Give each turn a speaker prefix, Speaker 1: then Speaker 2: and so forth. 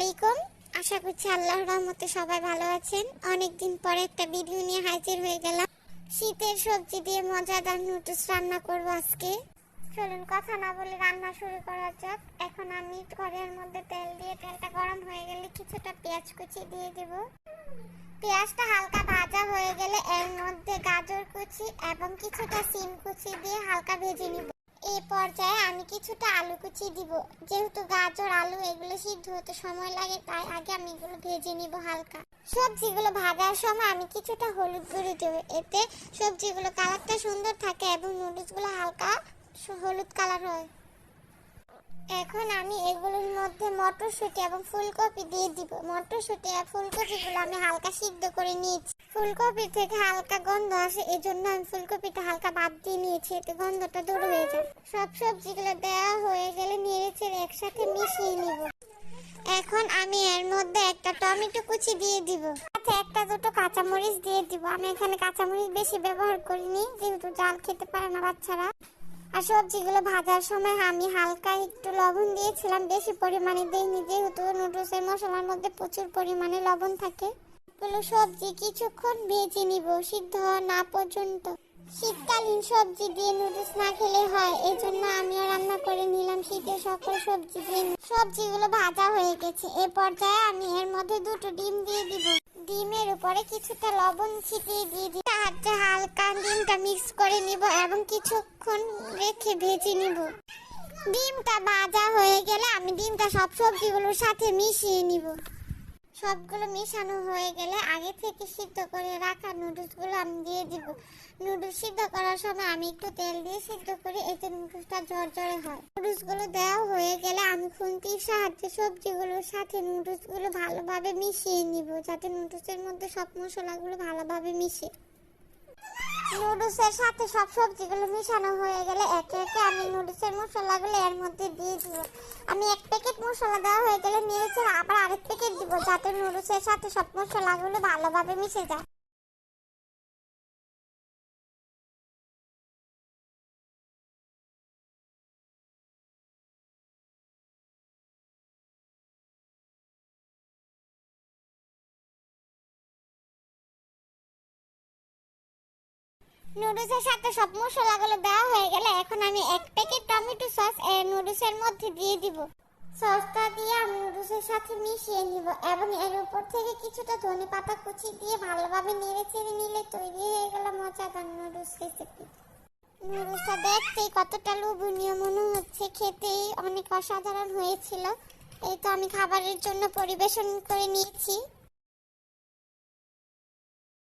Speaker 1: আলাইকুম। আশা করছি আল্লাহর রহমতে সবাই ভালো আছেন। অনেকদিন পরে একটা ভিডিও নিয়ে হাজির হয়ে গেলাম। শীতের সবজি দিয়ে মজাদার নুডলস রান্না করব আজকে। চলুন কথা না বলে রান্না শুরু করা যাক। এখন আমি কড়াইয়ের মধ্যে তেল দিয়ে তেলটা গরম হয়ে গেলে কিছুটা পেঁয়াজ কুচি দিয়ে দেব। পেঁয়াজটা হালকা ভাজা হয়ে গেলে এর মধ্যে গাজর কুচি এবং কিছুটা সিম কুচি দিয়ে হালকা ভেজে নিব। এই পর্যায়ে আমি কিছুটা আলু কুচি দিব। যেহেতু গাজর আলু এগুলো সিদ্ধ হতে সময় লাগে, তাই আগে আমি এগুলো ভেজে নিব হালকা। সবজিগুলো ভাজার সময় আমি কিছুটা হলুদ গুঁড়ো দেব, এতে সবজিগুলো কালারটা সুন্দর থাকে এবং নুডলসগুলো হালকা হলুদ কালার হয়। এখন আমি এগুলোর মধ্যে মটরশুঁটি এবং ফুলকপি দিয়ে দিব। মটরশুঁটি আর ফুলকপিগুলো আমি হালকা সিদ্ধ করে নিয়েছি। ফুলকপি থেকে হালকা গন্ধ আসে, এজন্য আমি ফুলকপিটা হালকা বাদ দিয়ে নিয়েছি, এতে গন্ধটা দূর হয়ে যায়। সব সবজিগুলো দেওয়া হয়ে গেলে নেড়েচেড়ে একসাথে মিশিয়ে নিব। এখন আমি এর মধ্যে একটা টমেটো কুচি দিয়ে দিব, সাথে একটা দুটো কাঁচামরিচ দিয়ে দিব। আমি এখানে কাঁচামরিচ বেশি ব্যবহার করিনি, যেহেতু জাল খেতে পারে না বাচ্চারা। আর সবজিগুলো ভাজার সময় আমি হালকা একটু লবণ দিয়েছিলাম, বেশি পরিমাণে দেইনি, যেহেতু নুডলসের মশলার মধ্যে প্রচুর পরিমাণে লবণ থাকে। এগুলো সবজি কিছুক্ষণ ভেজে নিব, সিদ্ধ না পর্যন্ত। শীতকালীন সবজি দিয়ে নুডলস না খেলে হয়, এই জন্য আমিও রান্না করে নিলাম শীতের সকল সবজি দিয়ে। সবজিগুলো ভাজা হয়ে গেছে। এ পর্যায়ে আমি এর মধ্যে দুটো ডিম দিয়ে দিব। ডিমের উপরে কিছুটা লবণ ছিটিয়ে দিয়ে দিই, সাহায্যে হালকা ডিমটা মিক্স করে নিব এবং কিছুক্ষণ রেখে ভেজে নিব। ডিমটা ভাজা হয়ে গেলে আমি ডিমটা সব সবজিগুলোর সাথে মিশিয়ে নিব। সবগুলো মেশানো হয়ে গেলে আগে থেকে সিদ্ধ করে রাখা নুডলসগুলো আমি দিয়ে দিব। নুডলস সিদ্ধ করার সময় আমি একটু তেল দিয়ে সিদ্ধ করি, এতে নুডলসটা ঝরঝরে হয়। নুডলসগুলো দেওয়া হয়ে গেলে আমি খুন্তির সাহায্যে সবজিগুলোর সাথে নুডলসগুলো ভালোভাবে মিশিয়ে নিব, যাতে নুডলসের মধ্যে সব মশলাগুলো ভালোভাবে মিশে। নুডলসের সাথে সব সবজিগুলো মিশানো হয়ে গেলে একে একে আমি নুডলসের মশলাগুলো এর মধ্যে দিয়ে দিব। আমি এক প্যাকেট মশলা দেওয়া হয়ে গেলে নিয়েছি, আবার আরেক প্যাকেট দিব, যাতে নুডলসের সাথে সব মশলাগুলো ভালোভাবে মিশে যায়। নুডলসের সাথে সব মশলাগুলো দেওয়া হয়ে গেলে এখন আমি এক প্যাকেট টমেটো সস এই নুডলসের মধ্যে দিয়ে দিব। সসটা দিয়ে আমি নুডলসের সাথে মিশিয়ে নিব এবং এর উপর থেকে কিছুটা ধনেপাতা কুচি দিয়ে ভালোভাবে নেড়েচেড়ে নিলে তৈরি হয়ে গেল মজাদার নুডলস রেসিপি। নুডলসটা দেখতেই কতটা লোভনীয় মনে হচ্ছে, খেতেই অনেক অসাধারণ হয়েছিল। এই তো আমি খাবারের জন্য পরিবেশন করে নিয়েছি।